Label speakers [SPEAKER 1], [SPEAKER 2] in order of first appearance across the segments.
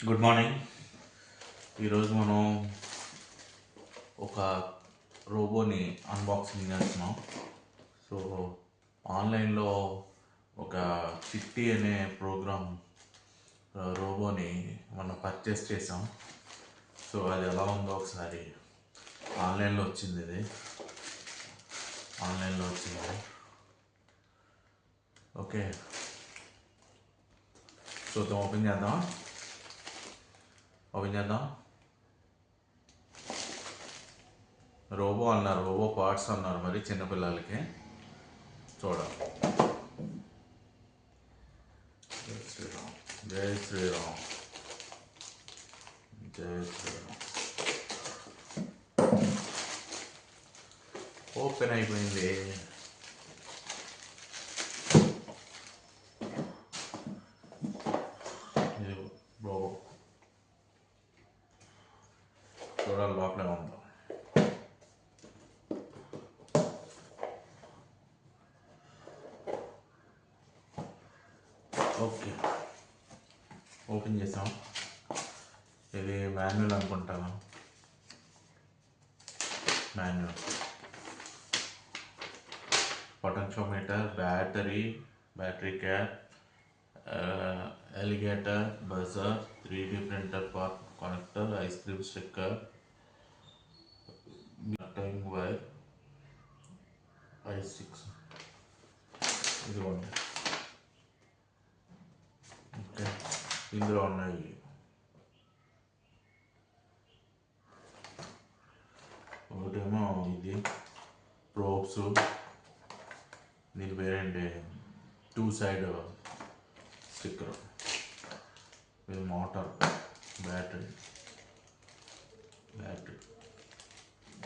[SPEAKER 1] Good morning. ఈరోజు మనం ఒక రోబోని అన్బాక్సింగ్ చేస్తున్నాం. సో ఆన్లైన్లో ఒక చిట్టి అనే ప్రోగ్రామ్ రోబోని మనం పర్చేస్ చేసాం. సో అది ఎలా ఉందో ఒకసారి ఆన్లైన్లో వచ్చింది. ఇది ఆన్లైన్లో వచ్చింది. ఓకే, చూద్దాం. ఓపెన్ చేద్దాం. రోబో అన్నారు, రోబో పార్ట్స్ అన్నారు. మరి చిన్నపిల్లలకి చూడాలి. జై శ్రీరామ్, జై శ్రీరామ్, జై శ్రీరామ్. ఓపెన్ అయిపోయింది. ఇది రోబో చూడాలి లోపలే ఉందో. ఓకే, ఓపెన్ చేసాం. ఇది మాన్యువల్ అనుకుంటాను. Manual potentiometer, battery cap, alligator, buzzer, 3D printer part connector, ice cream sticker, time wire, i6. ఇదిగోండి. ఓకే, ఇందులో ఉన్నాయి. ఒకటేమో ఇది ప్రోబ్స్, దీని పేరేంటి, 2 సైడ్ స్టిక్కర్. ఇది మోటార్, బ్యాటరీ,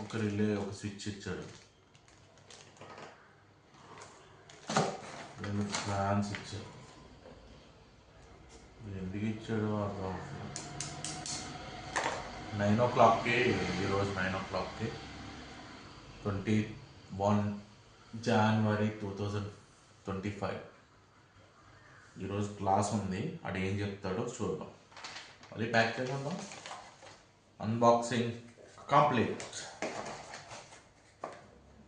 [SPEAKER 1] ఒక రిలే, ఒక స్విచ్ ఇచ్చాడు. రెండు ఫ్యాన్స్ ఇచ్చాడు. ఎందుకు ఇచ్చాడు అర్థం. 9 o'clockకి, ఈరోజు 9 o'clockకి 21 January 2025 ఈరోజు క్లాస్ ఉంది. అది ఏం చెప్తాడో చూద్దాం. అది ప్యాక్ చేసుకుందాం. Unboxing complete.